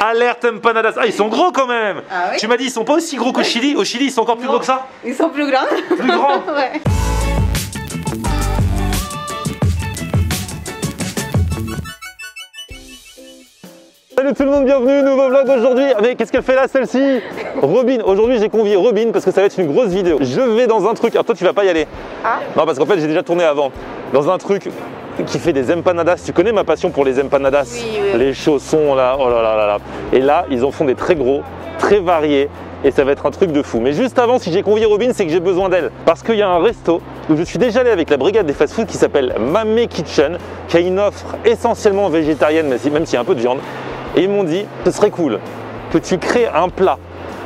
Alerte empanadas. Ah, ils sont gros quand même. Ah oui. Tu m'as dit, ils sont pas aussi gros qu'au Chili. Au Chili, ils sont encore plus gros que ça. Ils sont plus grands. Plus grands. Ouais. Salut tout le monde, bienvenue, nouveau vlog aujourd'hui. Mais qu'est-ce qu'elle fait là, celle-ci? Robin, aujourd'hui j'ai convié Robin parce que ça va être une grosse vidéo. Je vais dans un truc, alors toi tu vas pas y aller. Ah. Non, parce qu'en fait j'ai déjà tourné avant. Dans un truc qui fait des empanadas. Tu connais ma passion pour les empanadas? Oui, oui. Les chaussons là, oh là là là là. Et là, ils en font des très gros, très variés. Et ça va être un truc de fou. Mais juste avant, si j'ai convié Robin, c'est que j'ai besoin d'elle. Parce qu'il y a un resto où je suis déjà allé avec la brigade des fast-food qui s'appelle Mame Kitchen, qui a une offre essentiellement végétarienne, même s'il y a un peu de viande. Et ils m'ont dit, ce serait cool que tu crées un plat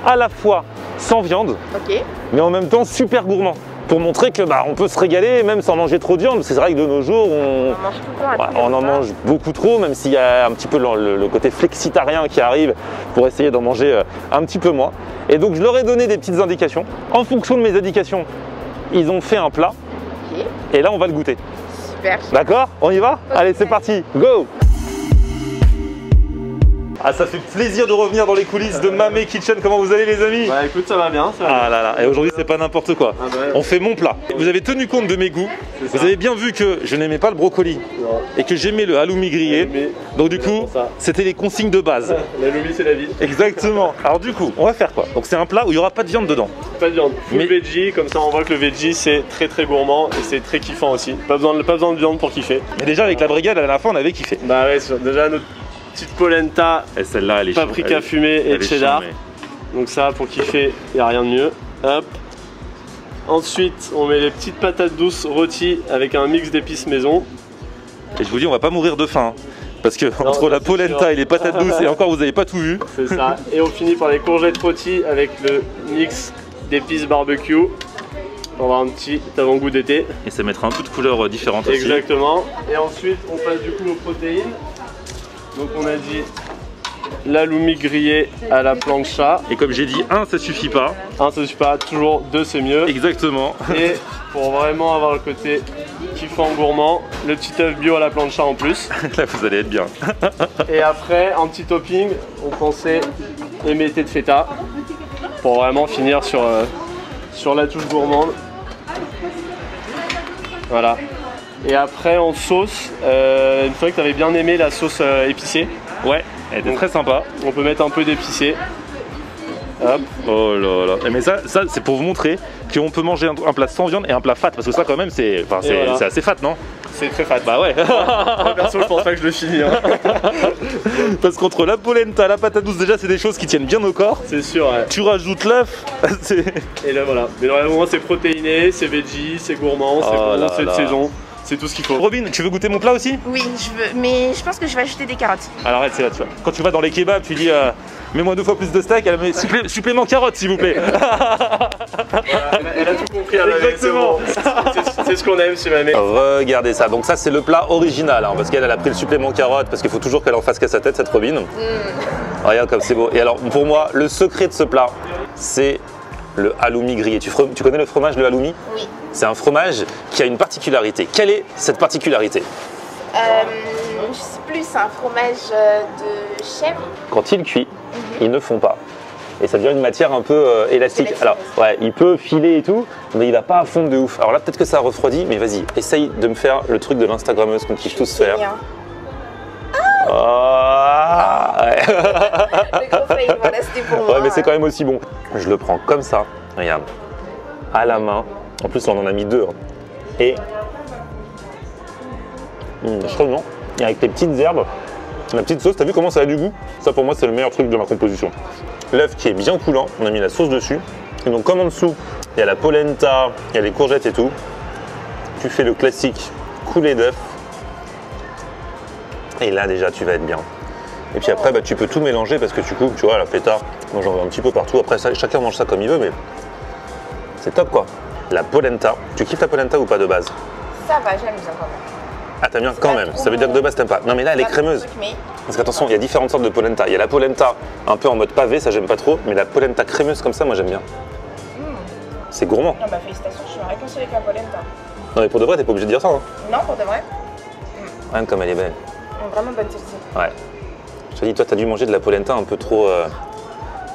à la fois sans viande, Ok. mais en même temps super gourmand. Pour montrer que on peut se régaler même sans manger trop de viande. C'est vrai que de nos jours, On mange tout le temps. on en mange beaucoup trop, même s'il y a un petit peu le côté flexitarien qui arrive pour essayer d'en manger un petit peu moins. Et donc je leur ai donné des petites indications. En fonction de mes indications, ils ont fait un plat. Ok. Et là, on va le goûter. Super. D'accord? On y va? Ok. Allez, c'est parti, go! Ah, ça fait plaisir de revenir dans les coulisses de Mame Kitchen. Comment vous allez, les amis? Bah écoute, ça va bien, ça va Ah là là, et aujourd'hui c'est pas n'importe quoi. Ah bah ouais. On fait mon plat. Vous avez tenu compte de mes goûts. Vous avez bien vu que je n'aimais pas le brocoli Non. et que j'aimais le halloumi grillé. Halloumi. Donc du C'est coup, pour ça. c'était les consignes de base. L'halloumi, c'est la vie. Exactement. Alors du coup, on va faire quoi? Donc c'est un plat où il n'y aura pas de viande dedans. Pas de viande. Full Mais- veggie, comme ça on voit que le veggie c'est très gourmand et c'est très kiffant aussi. Pas besoin de viande pour kiffer. Mais déjà avec la brigade à la fin on avait kiffé. Bah ouais, déjà notre petite polenta, Et celle-là elle est paprika fumée et cheddar. Donc ça pour kiffer, y a rien de mieux. Hop. Ensuite, on met les petites patates douces rôties avec un mix d'épices maison. Et je vous dis, on va pas mourir de faim. Parce que entre la c'est polenta sûr. et les patates douces, et encore vous avez pas tout vu. C'est ça. Et on finit par les courgettes rôties avec le mix d'épices barbecue. On va avoir un petit avant-goût d'été. Et ça mettra un peu de couleur différente aussi. Exactement. Et ensuite, on passe du coup aux protéines. Donc on a dit l'halloumi grillé à la plancha. Et comme j'ai dit, un ça suffit pas. Un, ça suffit pas, toujours deux, c'est mieux. Exactement. Et pour vraiment avoir le côté kiffant gourmand, le petit œuf bio à la plancha en plus. Là vous allez être bien. Et après, en petit topping, on pensait émietté de feta pour vraiment finir sur la touche gourmande. Voilà. Et après en sauce, une fois que tu avais bien aimé la sauce épicée, Ouais, elle était très sympa. on peut mettre un peu d'épicé. Hop. Oh là là. Mais ça c'est pour vous montrer qu'on peut manger un plat sans viande et un plat fat. Parce que ça quand même c'est voilà. assez fat, non? C'est très fat. Bah ouais. Moi perso, je pense pas que je le finis. Hein. Parce qu'entre la polenta, la patate douce, déjà c'est des choses qui tiennent bien au corps. C'est sûr. Ouais. Tu rajoutes l'œuf. Et là voilà. Mais vraiment c'est protéiné, c'est veggie, c'est gourmand, c'est Oh bon, là c'est de là. saison. C'est tout ce qu'il faut. Robin, tu veux goûter mon plat aussi? Oui, je veux, mais je pense que je vais ajouter des carottes. Alors arrête, c'est là, tu vois. Quand tu vas dans les kebabs, tu dis mets-moi 2 fois plus de steak, elle met supplément carotte s'il vous plaît. Elle a tout compris. Exactement. C'est ce qu'on aime chez Mame. Regardez ça, donc ça c'est le plat original, hein, parce qu'elle a pris le supplément carotte, parce qu'il faut toujours qu'elle en fasse qu'à sa tête cette Robin. Regarde comme c'est beau. Et alors pour moi, le secret de ce plat, c'est le halloumi grillé. Tu connais le fromage, le halloumi? Oui. C'est un fromage qui a une particularité. Quelle est cette particularité? Je sais plus, c'est un fromage de chèvre. Quand il cuit, ils ne font pas. Et ça devient une matière un peu élastique. Élastique. Alors, ouais, il peut filer et tout, mais il va pas à fond de ouf. Alors là, peut-être que ça refroidit, mais vas-y, essaye de me faire le truc de l'Instagrammeuse qu'on kiffe tous faire. Bien. Ah, ouais. Le gros fail, voilà, c'était pour moi. Ouais, mais c'est quand même aussi bon. Je le prends comme ça, regarde, à la main. En plus, on en a mis 2. Hein. Et je trouve bon. Et avec tes petites herbes, la petite sauce, t'as vu comment ça a du goût? Ça, pour moi, c'est le meilleur truc de ma composition. L'œuf qui est bien coulant, on a mis la sauce dessus. Et donc, comme en dessous, il y a la polenta, il y a les courgettes et tout. Tu fais le classique coulé d'œuf. Et là, déjà, tu vas être bien. Et puis après, tu peux tout mélanger parce que tu coupes, tu vois, la feta. Moi, j'en veux un petit peu partout. Après, ça, chacun mange ça comme il veut, mais c'est top, quoi. La polenta. Tu kiffes la polenta ou pas de base? Ça va, j'aime bien quand même. Ah, t'aimes bien quand même. Ça veut dire que de base, t'aimes pas. Non, mais là, elle est crémeuse. Parce qu'attention, il y a différentes sortes de polenta. Il y a la polenta un peu en mode pavé, ça j'aime pas trop. Mais la polenta crémeuse comme ça, moi, j'aime bien. C'est gourmand. Non, bah félicitations, je suis réconciliée avec la polenta. Non, mais pour de vrai, t'es pas obligé de dire ça. Hein. Non, pour de vrai. Regarde comme elle est belle. Vraiment bonne celle-ci. Ouais. Je te dis, toi, tu as dû manger de la polenta un peu trop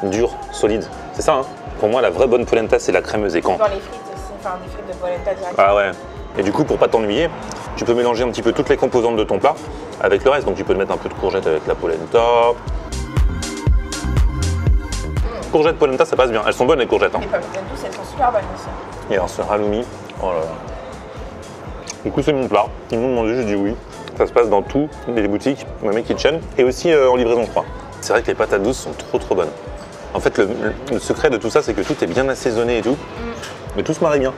dure, solide. C'est ça, hein? Pour moi, la vraie bonne polenta, c'est la crémeuse. Et quand? Dans les frites aussi, enfin des frites de polenta directement. Ah ouais. Et du coup, pour pas t'ennuyer, tu peux mélanger un petit peu toutes les composantes de ton plat avec le reste. Donc tu peux te mettre un peu de courgette avec la polenta. Courgette, polenta, ça passe bien. Elles sont bonnes les courgettes. Hein. Les pommes douces, elles sont super bonnes aussi. Et alors ce halloumi, oh là là. Du coup, c'est mon plat. Ils m'ont demandé, j'ai dit oui. Ça se passe dans toutes les boutiques, Mame Kitchen, et aussi en livraison, je crois. C'est vrai que les patates douces sont trop bonnes. En fait, le secret de tout ça, c'est que tout est bien assaisonné et tout. Mais tout se marie bien.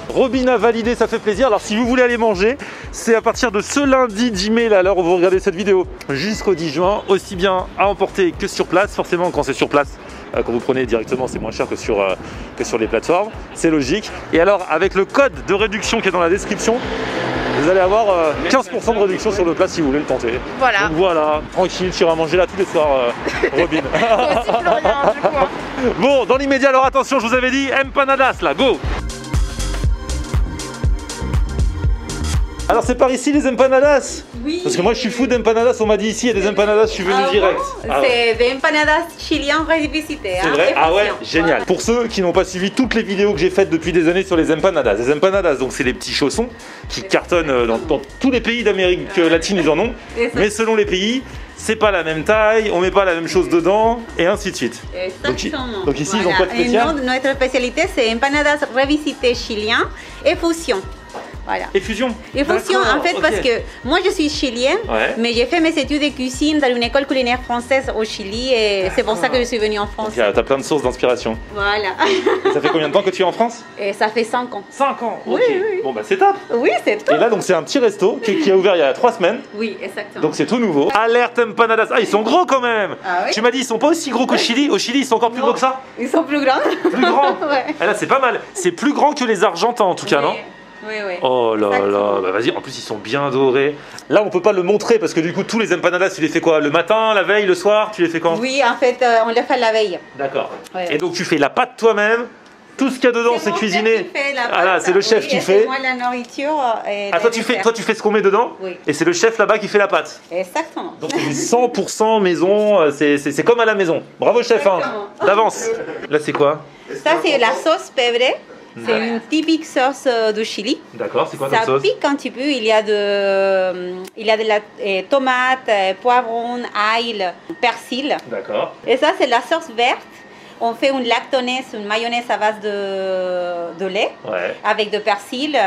Robin a validé, ça fait plaisir. Alors si vous voulez aller manger, c'est à partir de ce lundi 10 mai, là, à l'heure où vous regardez cette vidéo, jusqu'au 10 juin, aussi bien à emporter que sur place. Forcément, quand c'est sur place, quand vous prenez directement, c'est moins cher que sur les plateformes. C'est logique. Et alors, avec le code de réduction qui est dans la description, vous allez avoir 15% de réduction sur le plat si vous voulez le tenter. Voilà. Donc voilà, tranquille, tu iras manger là tous les soirs, Robin. Toi aussi, Florian, du coup. Bon, dans l'immédiat, alors attention, je vous avais dit, empanadas là, go! Alors c'est par ici les empanadas? Oui. Parce que moi je suis fou d'empanadas, on m'a dit ici il y a des empanadas, je suis venu direct. Bon, Ah ouais. c'est des empanadas chiliennes revisitées. C'est vrai? Ah ouais, génial. Pour ceux qui n'ont pas suivi toutes les vidéos que j'ai faites depuis des années sur les empanadas. Les empanadas, donc c'est les petits chaussons qui cartonnent dans tous les pays d'Amérique latine, ils en ont. Mais selon les pays, c'est pas la même taille, on met pas la même chose dedans, et ainsi de suite. Exactement. Donc ici ils ont quoi de Et spécial? notre spécialité c'est empanadas revisitées chiliennes et fusion. Voilà. Et fusion? Et fusion, en fait, ok. parce que moi je suis chilienne, Ouais. mais j'ai fait mes études de cuisine dans une école culinaire française au Chili et c'est pour ça que je suis venue en France. Donc t'as plein de sources d'inspiration. Voilà. Et ça fait combien de temps que tu es en France? Et ça fait 5 ans. 5 ans, ok. Oui, oui. Bon bah c'est top. Oui, c'est tout. Et là donc c'est un petit resto qui a ouvert il y a 3 semaines. Oui, exactement. Donc c'est tout nouveau. Alerte empanadas. Ah ils sont gros quand même. Ah oui. Tu m'as dit ils sont pas aussi gros qu'au Chili. Au Chili ils sont encore plus gros que ça. Ils sont plus grands. Plus grands. Ouais. Et là c'est pas mal. C'est plus grand que les argentins en tout cas, non? Oui, oui. Oh là Exactement. là, bah vas-y, en plus ils sont bien dorés. Là on peut pas le montrer parce que du coup tous les empanadas tu les fais quoi? Le matin, la veille, le soir? Tu les fais quand? Oui, en fait, on le fait la veille. D'accord. Ouais. Et donc tu fais la pâte toi-même. Tout ce qu'il y a dedans c'est mon cuisiné. chef qui fait la Ah là pâte. c'est le chef Oui, qui et fait. c'est moi la nourriture. Et Ah le toi dessert. tu fais ce qu'on met dedans. Oui. Et c'est le chef là-bas qui fait la pâte. Exactement. Donc c'est du 100% maison, c'est comme à la maison. Bravo chef, hein. Exactement. D'avance. Là c'est quoi? Ça, c'est la sauce pebre. C'est une typique sauce du Chili. D'accord, c'est quoi Ça cette sauce? pique un petit peu. Il y a de la tomate, poivron, ail, persil. D'accord. Et ça, c'est la sauce verte. On fait une lactonaise, une mayonnaise à base de lait Ouais. avec de persil,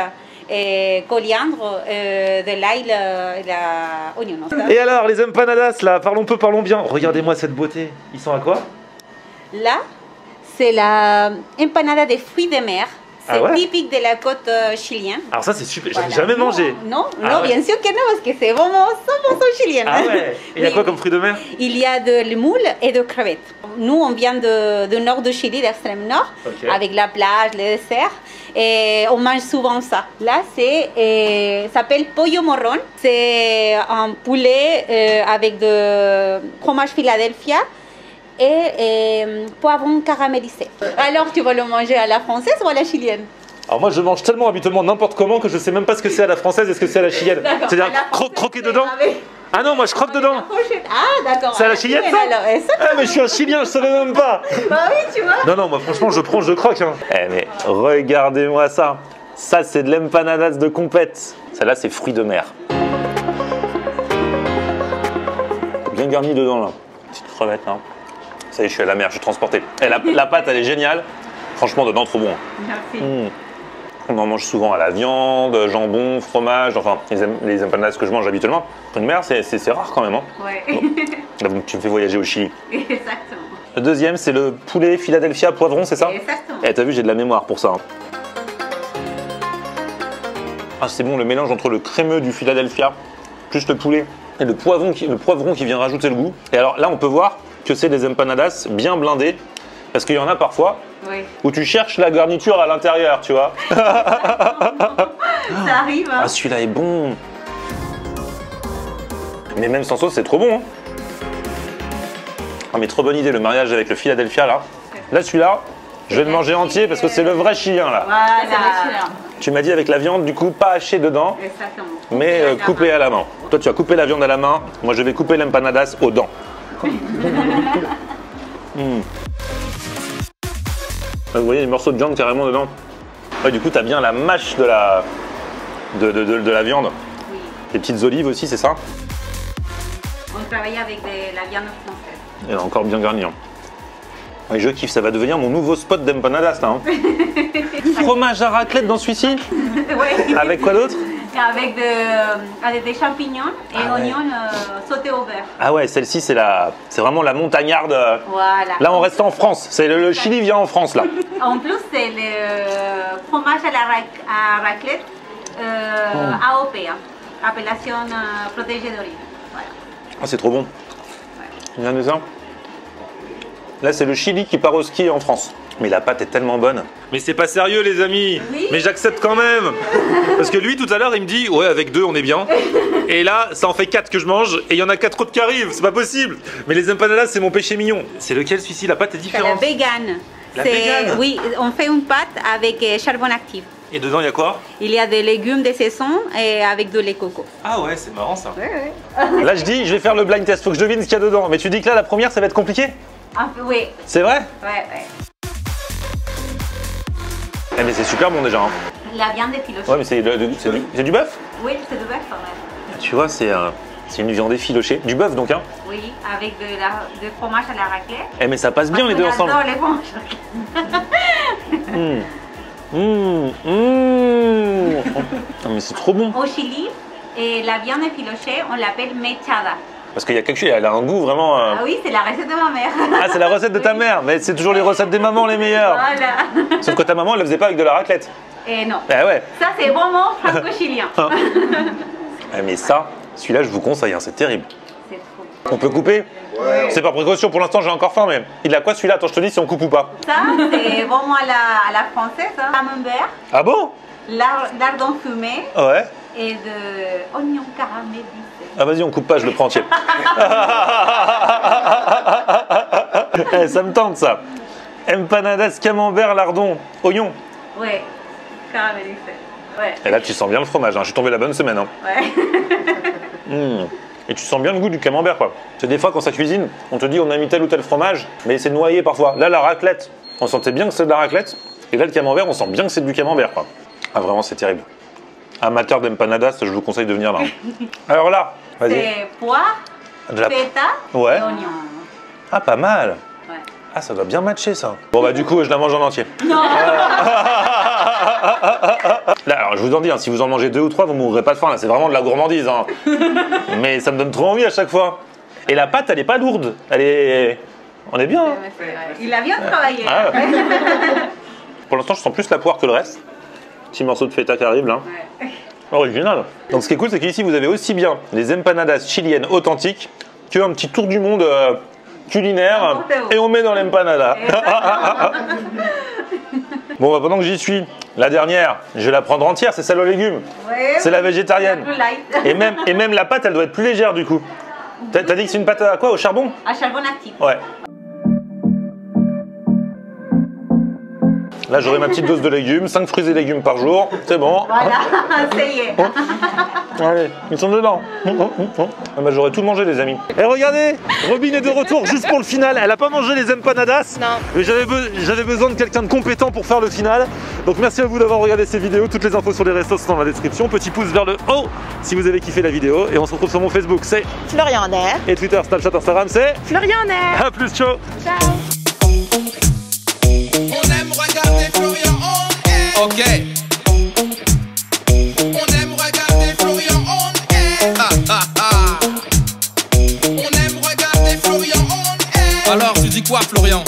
et coriandre, de l'ail et la oignon. Et alors les empanadas là, parlons peu, parlons bien. Regardez-moi cette beauté. Ils sont à quoi? Là, c'est la empanada de fruits de mer. C'est Ah ouais? typique de la côte chilienne. Alors ça c'est super, j'en ai Voilà. jamais mangé. Non, Ah non, ouais. bien sûr que non, parce que c'est vraiment 100% chilien. Ah ouais. Et il y a Oui. quoi comme fruits de mer? Il y a de moule et de crevettes. Nous, on vient du nord du Chili, d'extrême nord, Ok. avec la plage, les desserts. Et on mange souvent ça. Là, ça s'appelle pollo morron. C'est un poulet avec de fromage Philadelphia et poivron caramélisé. Alors, tu vas le manger à la française ou à la chilienne? Alors moi je mange tellement habituellement n'importe comment que je sais même pas ce que c'est à la française et ce que c'est à la chilienne. D'accord. C'est-à-dire À la française, croquer c'est dedans? avec- Ah non, moi je croque dedans. La fourchette. Ah, d'accord. C'est à la chilienne ça? alors. Exactement. Ah mais je suis un chilien, je savais même pas. Bah oui, tu vois. Non, non, moi franchement je prends, je croque. Hein. Eh mais regardez-moi ça. Ça c'est de l'empanadas de compète. Celle-là c'est fruits de mer. Bien garni dedans là. Petite crevette là. Ça y est, je suis à la mer, je suis transporté. Et la pâte elle est géniale. Franchement dedans trop bon. Merci. On en mange souvent à la viande, jambon, fromage, enfin les empanadas que je mange habituellement. Fruits de mer c'est rare quand même. Hein. Ouais. Là, tu me fais voyager au Chili. Exactement. Le deuxième c'est le poulet Philadelphia poivron, c'est ça? Exactement. Eh, t'as vu, j'ai de la mémoire pour ça. Hein. Ah, c'est bon, le mélange entre le crémeux du Philadelphia, plus le poulet, et le poivron qui vient rajouter le goût. Et alors là, on peut voir que c'est des empanadas bien blindées, parce qu'il y en a parfois Oui. où tu cherches la garniture à l'intérieur, tu vois. Ça arrive. Hein. Ah, celui-là est bon. Mais même sans sauce, c'est trop bon. Hein. Ah, mais trop bonne idée, le mariage avec le Philadelphia, là. Là, celui-là, je vais le manger entier, parce que c'est le vrai chilien, là. Voilà. Tu m'as dit avec la viande, du coup, pas hachée dedans, Exactement. mais coupée à la main. Toi, tu as coupé la viande à la main. Moi, je vais couper l'empanadas aux dents. Vous voyez les morceaux de viande carrément dedans. Ouais, du coup, tu as bien la mâche de la, de la viande. Oui. Les petites olives aussi, c'est ça? On travaille avec la viande française. Elle est encore bien garnie. Hein. Ouais, je kiffe, ça va devenir mon nouveau spot d'empanadas là. Hein. Fromage à raclette dans celui-ci? Oui. Avec quoi d'autre? Avec des champignons et oignons sautés au beurre. Ah ouais, celle-ci c'est vraiment la montagnarde. Voilà. Là on reste en France, c'est le Chili vient en France là. En plus, c'est le fromage à raclette AOP, hein, appellation protégée d'origine. Voilà. Ah c'est trop bon. Regardez ça. Là c'est le Chili qui part au ski en France. Mais la pâte est tellement bonne. Mais c'est pas sérieux les amis. Oui. Mais j'accepte quand même. Parce que lui tout à l'heure il me dit ouais avec 2 on est bien. Et là ça en fait 4 que je mange et il y en a 4 autres qui arrivent. C'est pas possible. Mais les empanadas c'est mon péché mignon. C'est lequel celui-ci? La pâte est C'est différente. la vegan. La vegan? Oui, on fait une pâte avec charbon actif. Et dedans il y a quoi? Il y a des légumes de saison et avec de lait coco. Ah ouais c'est marrant ça. Ouais. Là je dis je vais faire le blind test. Faut que je devine ce qu'il y a dedans. Mais tu dis que là la première ça va être compliqué? Oui. C'est vrai? Ouais. Eh mais c'est super bon déjà. Hein. La viande effilochée. Ouais mais c'est du bœuf? Oui, c'est du bœuf quand même. Tu vois c'est une viande effilochée. Du bœuf donc hein? Oui, avec de fromage à la raclette. Eh mais ça passe bien les deux ensemble. J'adore les fromages. Non mais c'est trop bon. Au Chili, et la viande effilochée, on l'appelle mechada. Parce qu'il y a quelque chose, elle a un goût vraiment... Ah oui, c'est la recette de ma mère. Ah c'est la recette de ta mère, mais c'est toujours les recettes des mamans les meilleures. Voilà. Sauf que ta maman elle le faisait pas avec de la raclette. Et non. Eh ouais. Ça, c'est vraiment franco-chilien. Eh, mais ça, celui-là je vous conseille, hein, c'est terrible. C'est trop. On peut couper? Ouais. C'est par précaution, pour l'instant j'ai encore faim mais... Il a quoi celui-là? Attends je te dis si on coupe ou pas. Ça, c'est vraiment à la française. Hein. Camembert, Ah bon? lardon fumé Ouais. et de oignons caramélisés. Ah vas-y on coupe pas, je le prends entier. Eh, ça me tente ça. Empanadas, camembert, lardon, oignon. Ouais, caramélisés. Ouais. Et là tu sens bien le fromage, hein. Je suis tombé la bonne semaine. Hein. Ouais. Et tu sens bien le goût du camembert quoi. C'est des fois quand ça cuisine, on te dit on a mis tel ou tel fromage, mais c'est noyé parfois. Là la raclette, on sentait bien que c'est de la raclette, et là le camembert, on sent bien que c'est du camembert quoi. Ah vraiment c'est terrible. Amateur d'empanadas, je vous conseille de venir là. Alors là, vas-y. C'est poire, De la- feta Ouais. et oignon. Ah pas mal. Ouais. Ah ça doit bien matcher ça. Bon bah du coup je la mange en entier. Non. Là, alors je vous en dis, hein, si vous en mangez 2 ou 3, vous mourrez pas de faim là, c'est vraiment de la gourmandise. Hein. Mais ça me donne trop envie à chaque fois. Et la pâte elle est pas lourde, elle est... On est bien. Hein. Il a bien travaillé. Ah. Pour l'instant je sens plus la poire que le reste. Petit morceau de feta qui arrive là. Ouais. Original. Donc ce qui est cool c'est qu'ici vous avez aussi bien les empanadas chiliennes authentiques qu'un petit tour du monde culinaire et on met dans l'empanada. Bon bah, pendant que j'y suis, la dernière, je vais la prendre entière, c'est celle aux légumes. Ouais, C'est la végétarienne. plus light. Et même la pâte elle doit être plus légère du coup. T'as dit que c'est une pâte à quoi? Au charbon? À charbon actif. Ouais. Là j'aurai ma petite dose de légumes, 5 fruits et légumes par jour, c'est bon. Voilà, ça y est. Allez, ils sont dedans. Ah bah, j'aurais tout mangé les amis. Et regardez, Robin est de retour juste pour le final. Elle a pas mangé les empanadas. Non. Mais j'avais besoin de quelqu'un de compétent pour faire le final. Donc merci à vous d'avoir regardé ces vidéos. Toutes les infos sur les restos sont dans la description. Petit pouce vers le haut si vous avez kiffé la vidéo. Et on se retrouve sur mon Facebook, c'est Florian Nair. et Twitter, Snapchat, Instagram, c'est Florian Nair. à plus, ciao. Ciao. On aime regarder Florian on air. Ok. On aime regarder Florian on air. On aime regarder Florian on air. Alors tu dis quoi Florian?